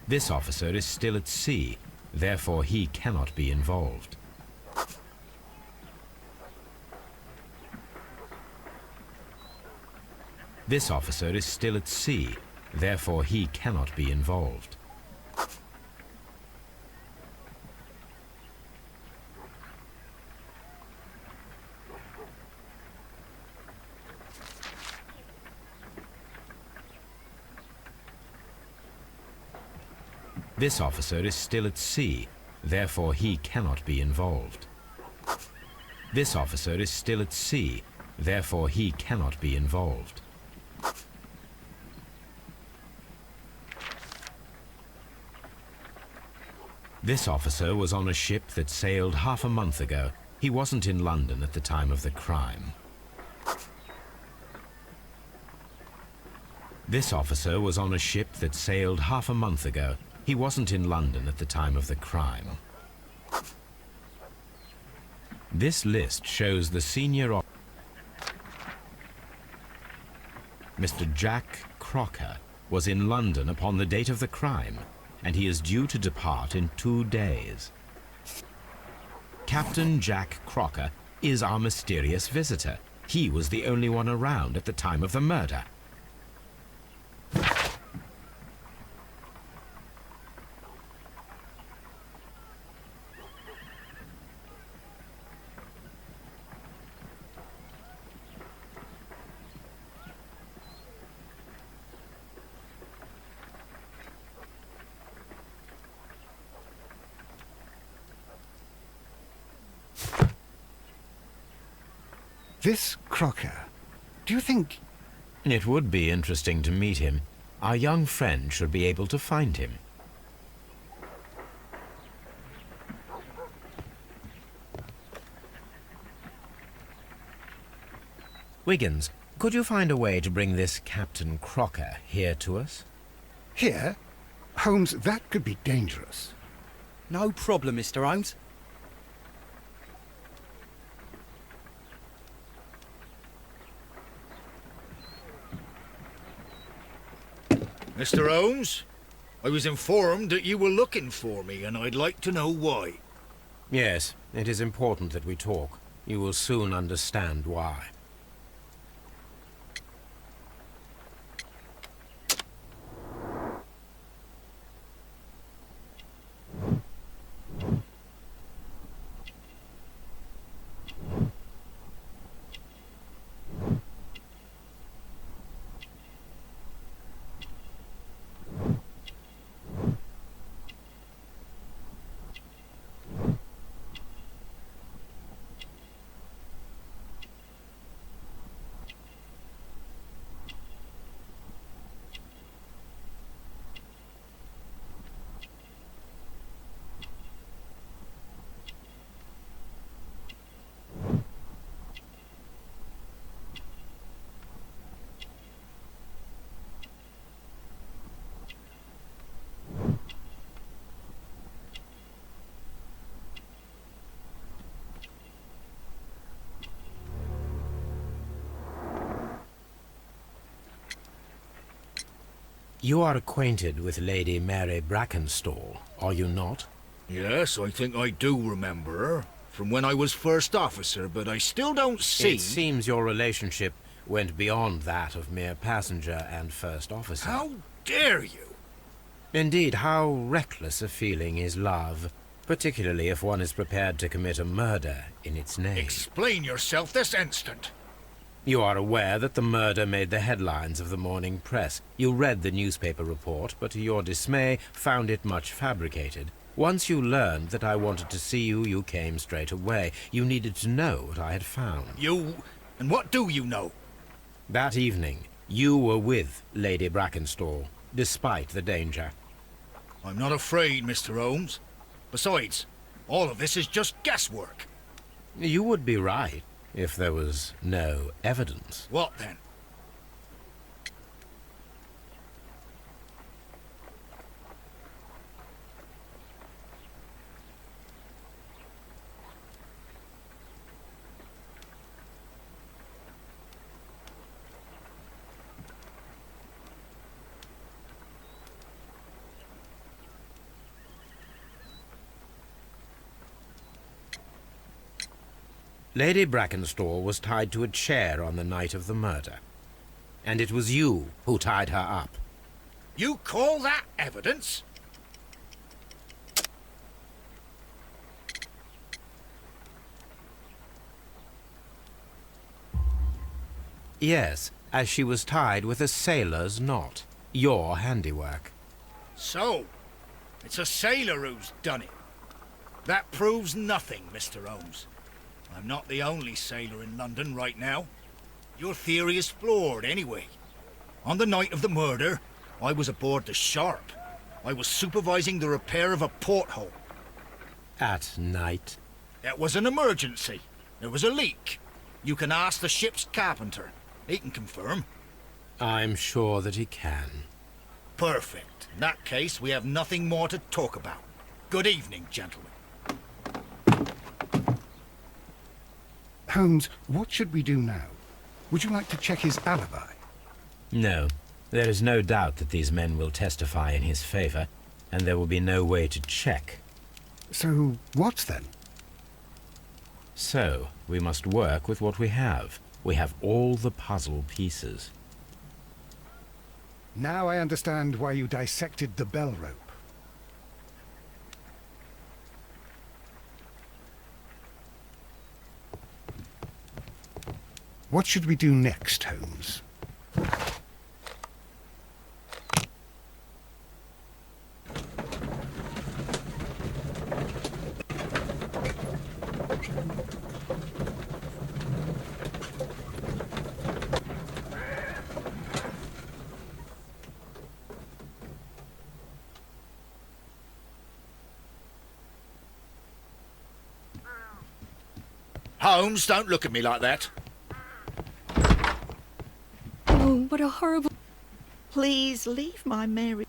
This officer is still at sea, therefore he cannot be involved. This officer is still at sea, therefore he cannot be involved. This officer is still at sea, therefore he cannot be involved. This officer is still at sea, therefore he cannot be involved. This officer was on a ship that sailed half a month ago. He wasn't in London at the time of the crime. This officer was on a ship that sailed half a month ago. He wasn't in London at the time of the crime. This list shows the senior officer. Mr. Jack Crocker was in London upon the date of the crime, and he is due to depart in 2 days. Captain Jack Crocker is our mysterious visitor. He was the only one around at the time of the murder. This Crocker, do you think... It would be interesting to meet him. Our young friend should be able to find him. Wiggins, could you find a way to bring this Captain Crocker here to us? Here? Holmes, that could be dangerous. No problem, Mr. Holmes. Mr. Holmes, I was informed that you were looking for me, and I'd like to know why. Yes, it is important that we talk. You will soon understand why. You are acquainted with Lady Mary Brackenstall, are you not? Yes, I think I do remember her, from when I was first officer, but I still don't see... It seems your relationship went beyond that of mere passenger and first officer. How dare you? Indeed, how reckless a feeling is love, particularly if one is prepared to commit a murder in its name. Explain yourself this instant. You are aware that the murder made the headlines of the morning press. You read the newspaper report, but to your dismay found it much fabricated. Once you learned that I wanted to see you, you came straight away. You needed to know what I had found. You... and what do you know? That evening, you were with Lady Brackenstall, despite the danger. I'm not afraid, Mr. Holmes. Besides, all of this is just guesswork. You would be right if there was no evidence. What then? Lady Brackenstall was tied to a chair on the night of the murder. And it was you who tied her up. You call that evidence? Yes, as she was tied with a sailor's knot. Your handiwork. So, it's a sailor who's done it. That proves nothing, Mr. Holmes. I'm not the only sailor in London right now. Your theory is flawed anyway. On the night of the murder, I was aboard the Sharp. I was supervising the repair of a porthole. At night? It was an emergency. There was a leak. You can ask the ship's carpenter. He can confirm. I'm sure that he can. Perfect. In that case, we have nothing more to talk about. Good evening, gentlemen. Holmes, what should we do now? Would you like to check his alibi? No. There is no doubt that these men will testify in his favor, and there will be no way to check. So, what then? So, we must work with what we have. We have all the puzzle pieces. Now I understand why you dissected the bell rope. What should we do next, Holmes? Holmes, don't look at me like that. Oh, what a horrible... Please leave my Mary.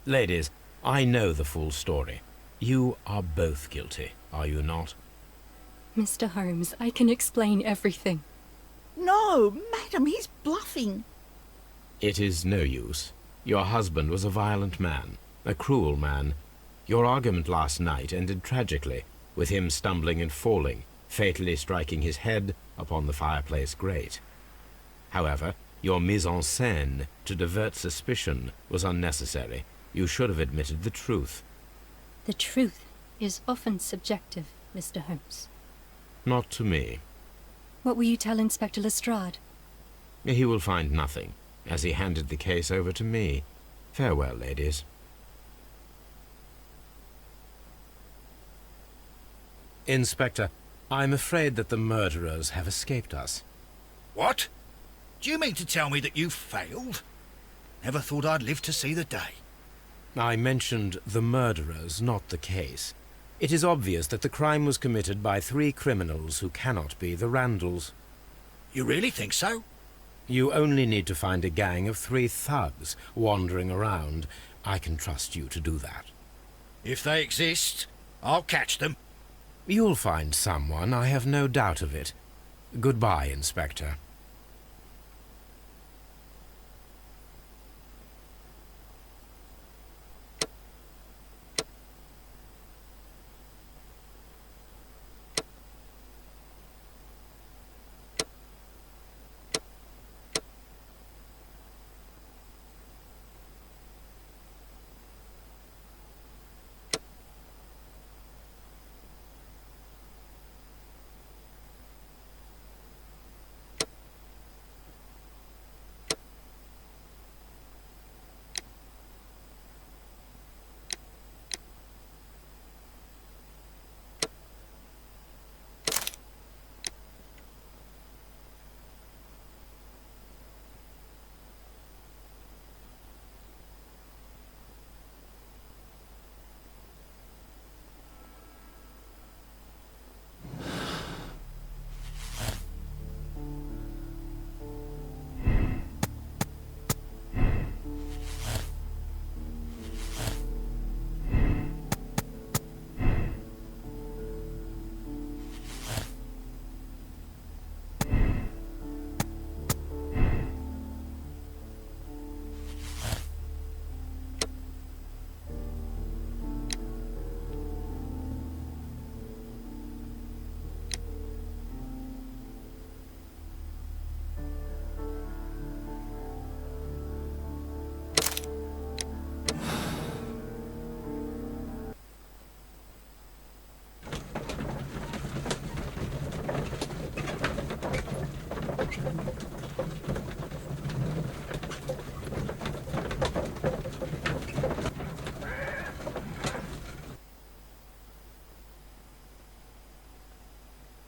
Ladies, I know the full story. You are both guilty, are you not? Mr. Holmes, I can explain everything. No, madam, he's bluffing. It is no use. Your husband was a violent man, a cruel man. Your argument last night ended tragically, with him stumbling and falling, fatally striking his head upon the fireplace grate. However, your mise en scène to divert suspicion was unnecessary. You should have admitted the truth. The truth is often subjective, Mr. Holmes. Not to me. What will you tell Inspector Lestrade? He will find nothing, as he handed the case over to me. Farewell, ladies. Inspector, I'm afraid that the murderers have escaped us. What? Do you mean to tell me that you failed? Never thought I'd live to see the day. I mentioned the murderers, not the case. It is obvious that the crime was committed by 3 criminals who cannot be the Randalls. You really think so? You only need to find a gang of 3 thugs wandering around. I can trust you to do that. If they exist, I'll catch them. You'll find someone, I have no doubt of it. Goodbye, Inspector.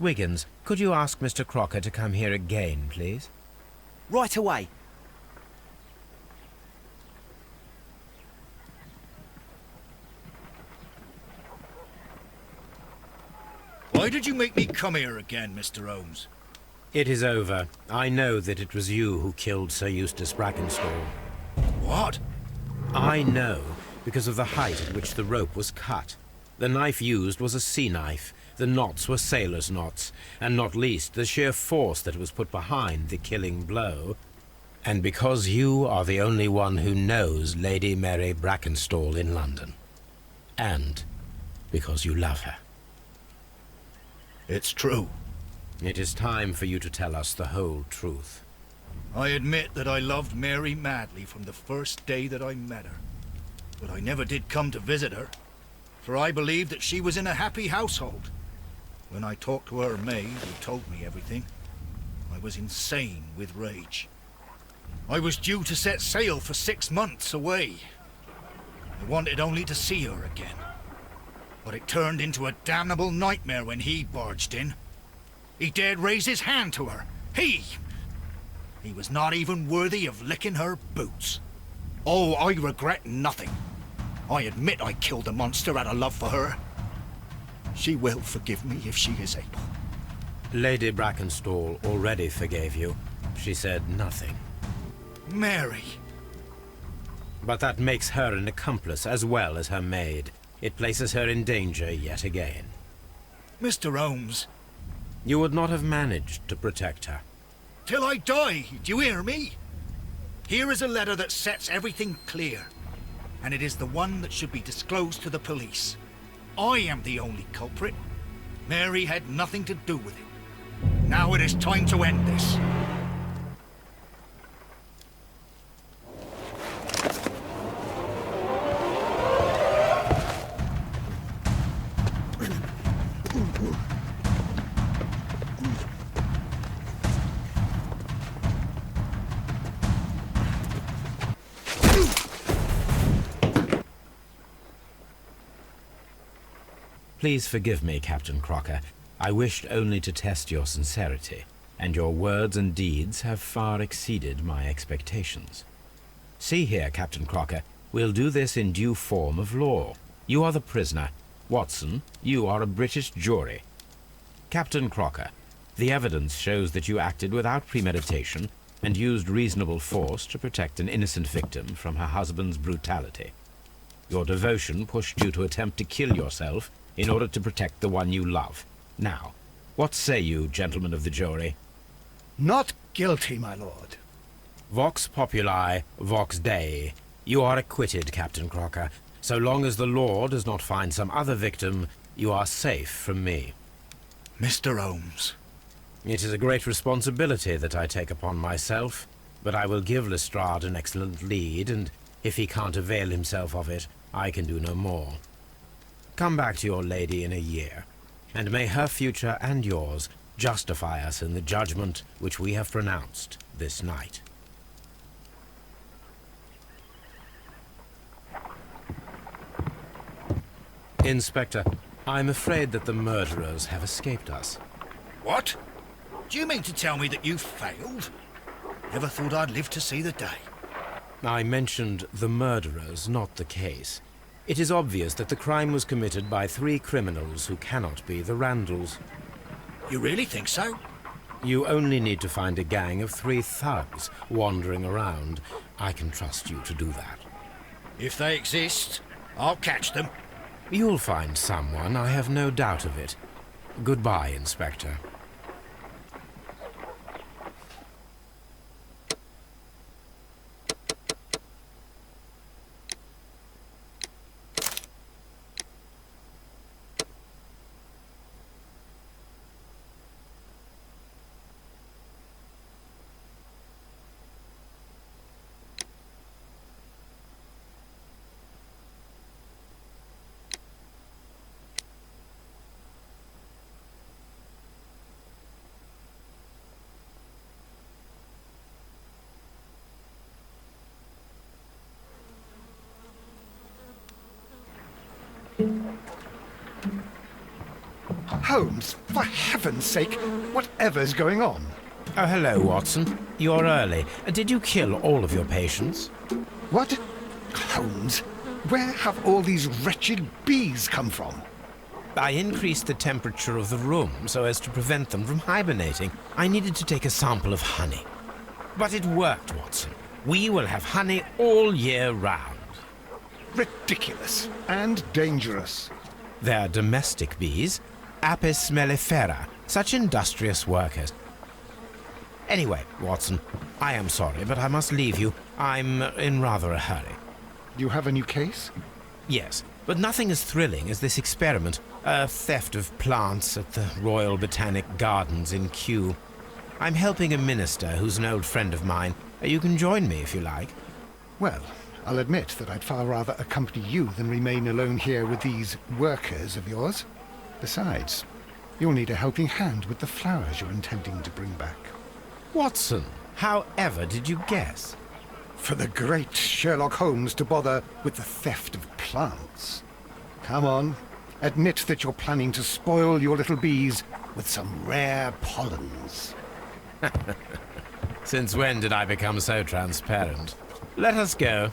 Wiggins, could you ask Mr. Crocker to come here again, please? Right away. Why did you make me come here again, Mr. Holmes? It is over. I know that it was you who killed Sir Eustace Brackenstall. What? I know, because of the height at which the rope was cut. The knife used was a sea knife. The knots were sailor's knots, and not least the sheer force that was put behind the killing blow. And because you are the only one who knows Lady Mary Brackenstall in London. And because you love her. It's true. It is time for you to tell us the whole truth. I admit that I loved Mary madly from the first day that I met her. But I never did come to visit her, for I believed that she was in a happy household. When I talked to her maid, who told me everything, I was insane with rage. I was due to set sail for 6 months away. I wanted only to see her again. But it turned into a damnable nightmare when he barged in. He dared raise his hand to her. He was not even worthy of licking her boots. Oh, I regret nothing. I admit I killed the monster out of love for her. She will forgive me if she is able. Lady Brackenstall already forgave you. She said nothing. Mary. But that makes her an accomplice as well as her maid. It places her in danger yet again. Mr. Holmes, You would not have managed to protect her. till I die, do you hear me? Here is a letter that sets everything clear, and it is the one that should be disclosed to the police. I am the only culprit. Mary had nothing to do with it. Now it is time to end this. Please forgive me, Captain Crocker. I wished only to test your sincerity, and your words and deeds have far exceeded my expectations. See here, Captain Crocker, we'll do this in due form of law. You are the prisoner. Watson, you are a British jury. Captain Crocker, the evidence shows that you acted without premeditation and used reasonable force to protect an innocent victim from her husband's brutality. Your devotion pushed you to attempt to kill yourself in order to protect the one you love. Now, what say you, gentlemen of the jury? Not guilty, my lord. Vox populi, vox Dei. You are acquitted, Captain Crocker. So long as the law does not find some other victim, you are safe from me. Mr. Holmes. It is a great responsibility that I take upon myself, but I will give Lestrade an excellent lead, and if he can't avail himself of it, I can do no more. Come back to your lady in a year, and may her future and yours justify us in the judgment which we have pronounced this night. Inspector, I'm afraid that the murderers have escaped us. What? Do you mean to tell me that you failed? Never thought I'd live to see the day. I mentioned the murderers, not the case. It is obvious that the crime was committed by 3 criminals who cannot be the Randalls. You really think so? You only need to find a gang of 3 thugs wandering around. I can trust you to do that. If they exist, I'll catch them. You'll find someone, I have no doubt of it. Goodbye, Inspector. Holmes, for heaven's sake, whatever's going on? Oh, hello, Watson. You're early. Did you kill all of your patients? What? Holmes, where have all these wretched bees come from? I increased the temperature of the room so as to prevent them from hibernating. I needed to take a sample of honey. But it worked, Watson. We will have honey all year round. Ridiculous and dangerous. They're domestic bees, Apis mellifera, such industrious workers. Anyway, Watson, I am sorry, but I must leave you. I'm in rather a hurry. You have a new case? Yes, but nothing as thrilling as this experiment. A theft of plants at the Royal Botanic Gardens in Kew. I'm helping a minister who's an old friend of mine. You can join me if you like. Well, I'll admit that I'd far rather accompany you than remain alone here with these workers of yours. Besides, you'll need a helping hand with the flowers you're intending to bring back. Watson, how ever did you guess? For the great Sherlock Holmes to bother with the theft of plants. Come on, admit that you're planning to spoil your little bees with some rare pollens. Since when did I become so transparent? Let us go.